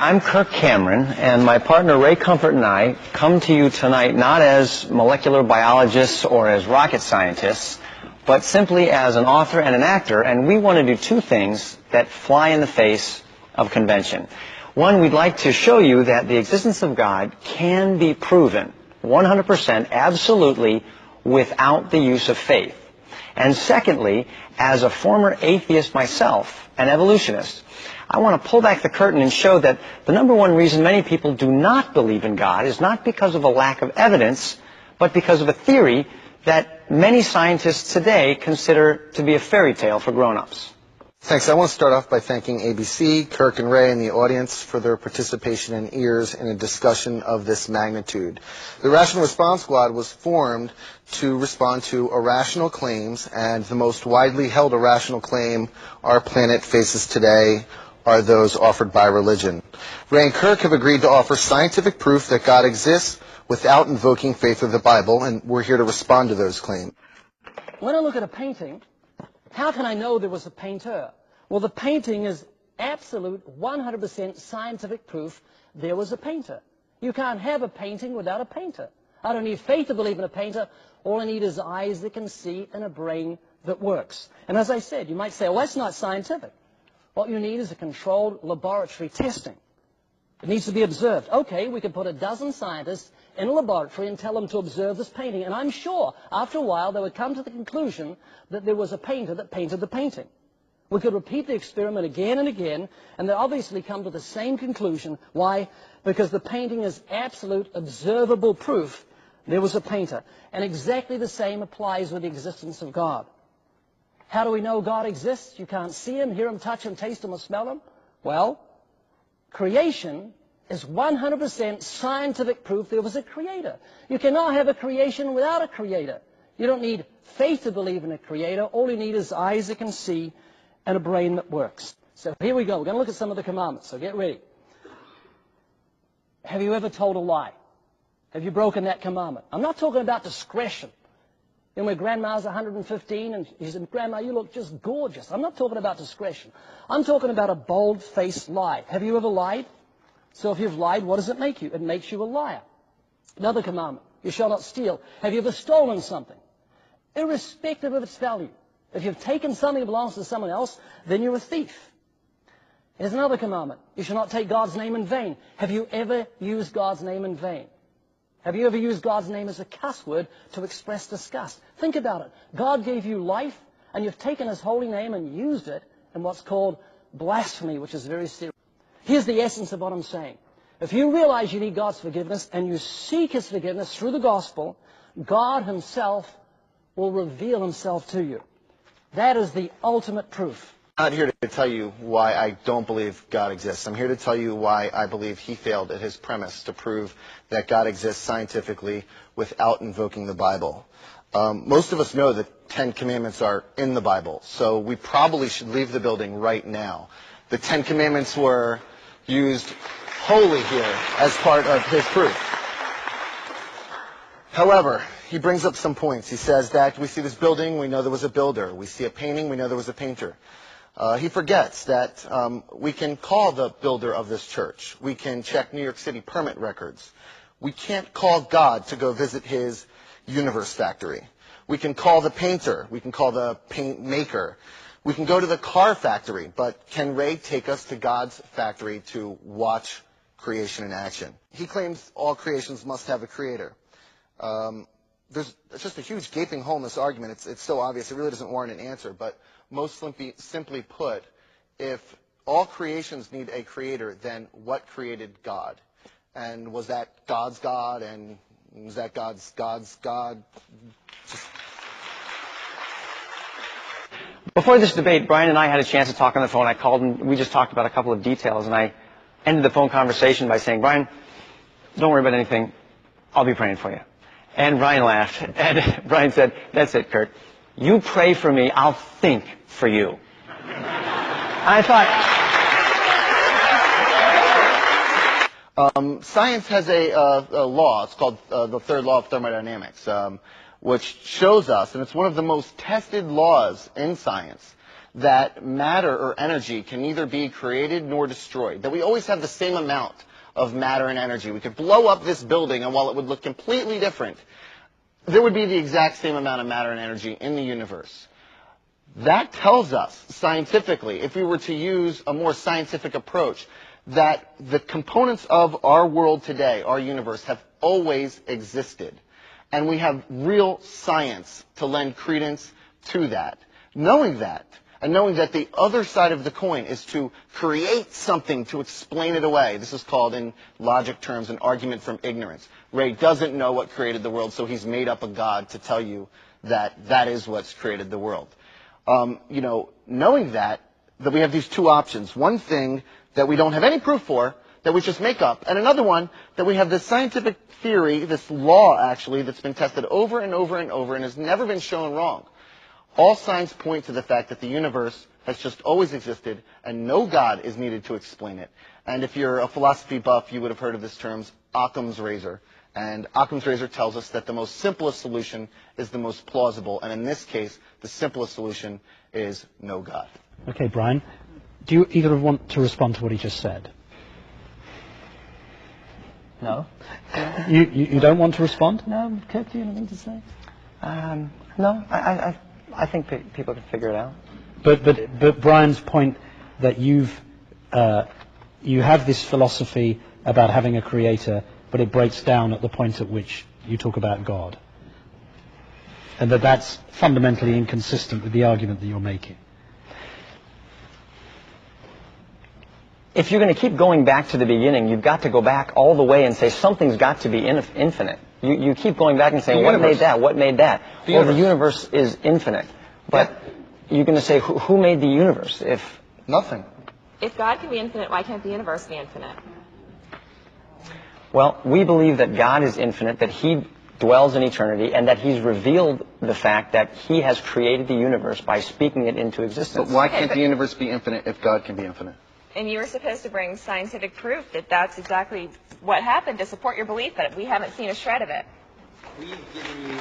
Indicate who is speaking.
Speaker 1: I'm Kirk Cameron, and my partner Ray Comfort and I come to you tonight not as molecular biologists or as rocket scientists, but simply as an author and an actor, and we want to do two things that fly in the face of convention. One, we'd like to show you that the existence of God can be proven 100% absolutely without the use of faith. And secondly, as a former atheist myself, an evolutionist, I want to pull back the curtain and show that the number one reason many people do not believe in God is not because of a lack of evidence, but because of a theory that many scientists today consider to be a fairy tale for grown-ups.
Speaker 2: Thanks. I want to start off by thanking ABC, Kirk and Ray, and the audience for their participation and ears in a discussion of this magnitude. The Rational Response Squad was formed to respond to irrational claims, and the most widely held irrational claim our planet faces today are those offered by religion. Ray and Kirk have agreed to offer scientific proof that God exists without invoking faith or the Bible, and we're here to respond to those claims.
Speaker 3: When I look at a painting, how can I know there was a painter? Well, the painting is absolute 100% scientific proof there was a painter. You can't have a painting without a painter. I don't need faith to believe in a painter. All I need is eyes that can see and a brain that works. And as I said, you might say, well, that's not scientific. What you need is a controlled laboratory testing. It needs to be observed. Okay, we could put a dozen scientists in a laboratory and tell them to observe this painting. And I'm sure after a while they would come to the conclusion that there was a painter that painted the painting. We could repeat the experiment again and again, and they obviously come to the same conclusion. Why? Because the painting is absolute observable proof there was a painter. And exactly the same applies with the existence of God. How do we know God exists? You can't see him, hear him, touch him, taste him, or smell him. Well, creation is 100% scientific proof there was a creator. You cannot have a creation without a creator. You don't need faith to believe in a creator. All you need is eyes that can see and a brain that works. So here we go. We're going to look at some of the commandments, so get ready. Have you ever told a lie? Have you broken that commandment? I'm not talking about discretion. You know, when Grandma's 115 and he said, Grandma, you look just gorgeous. I'm not talking about discretion. I'm talking about a bold-faced lie. Have you ever lied? So if you've lied, what does it make you? It makes you a liar. Another commandment, you shall not steal. Have you ever stolen something? Irrespective of its value. If you've taken something that belongs to someone else, then you're a thief. Here's another commandment. You shall not take God's name in vain. Have you ever used God's name in vain? Have you ever used God's name as a cuss word to express disgust? Think about it. God gave you life, and you've taken his holy name and used it in what's called blasphemy, which is very serious. Here's the essence of what I'm saying. If you realize you need God's forgiveness and you seek his forgiveness through the gospel, God himself will reveal himself to you. That is the ultimate proof.
Speaker 2: I'm not here to tell you why I don't believe God exists. I'm here to tell you why I believe he failed at his premise to prove that God exists scientifically without invoking the Bible. Most of us know that 10 Commandments are in the Bible, so we probably should leave the building right now. The 10 Commandments were used wholly here as part of his proof. However, he brings up some points. He says that we see this building, we know there was a builder. We see a painting, we know there was a painter. He forgets that we can call the builder of this church. We can check New York City permit records. We can't call God to go visit his universe factory. We can call the painter. We can call the paint maker. We can go to the car factory. But can Ray take us to God's factory to watch creation in action? He claims all creations must have a creator. There's just a huge gaping hole in this argument. It's so obvious. It really doesn't warrant an answer. But most simply put, if all creations need a creator, then what created God? And was that God's God? And was that God's God?
Speaker 1: Before this debate, Brian and I had a chance to talk on the phone. I called and we just talked about a couple of details, and I ended the phone conversation by saying, Brian, don't worry about anything. I'll be praying for you. And Brian laughed, and Brian said, that's it, Kurt. You pray for me, I'll think for you. And I thought...
Speaker 2: Science has a law. It's called the third law of thermodynamics, which shows us, and it's one of the most tested laws in science, that matter or energy can neither be created nor destroyed, that we always have the same amount of matter and energy. We could blow up this building, and while it would look completely different, there would be the exact same amount of matter and energy in the universe. That tells us scientifically, if we were to use a more scientific approach, that the components of our world today, our universe, have always existed. And we have real science to lend credence to that. Knowing that, and knowing that the other side of the coin is to create something to explain it away. This is called, in logic terms, an argument from ignorance. Ray doesn't know what created the world, so he's made up a God to tell you that that is what's created the world. Knowing that we have these two options. One thing that we don't have any proof for, that we just make up, and another one that we have this scientific theory, this law actually, that's been tested over and over and over and has never been shown wrong. All signs point to the fact that the universe has just always existed and no God is needed to explain it. And if you're a philosophy buff, you would have heard of this term, Occam's razor. And Occam's razor tells us that the most simplest solution is the most plausible. And in this case, the simplest solution is no God.
Speaker 4: Okay, Brian. Do you either want to respond to what he just said?
Speaker 1: No.
Speaker 4: You don't want to respond?
Speaker 3: No, Kirk, do you have anything to say?
Speaker 1: No, I think people can figure it out.
Speaker 4: But Brian's point that you have this philosophy about having a creator, but it breaks down at the point at which you talk about God. And that's fundamentally inconsistent with the argument that you're making.
Speaker 1: If you're going to keep going back to the beginning, you've got to go back all the way and say something's got to be infinite. You keep going back and saying, what made that? What made that? Well, the universe is infinite. But you're going to say, who made the universe? If
Speaker 2: nothing.
Speaker 5: If God can be infinite, why can't the universe be infinite?
Speaker 1: Well, we believe that God is infinite, that He dwells in eternity, and that He's revealed the fact that He has created the universe by speaking it into existence.
Speaker 2: But why can't the universe be infinite if God can be infinite?
Speaker 5: And you were supposed to bring scientific proof that that's exactly what happened to support your belief, but we haven't seen a shred of it.
Speaker 1: We've given you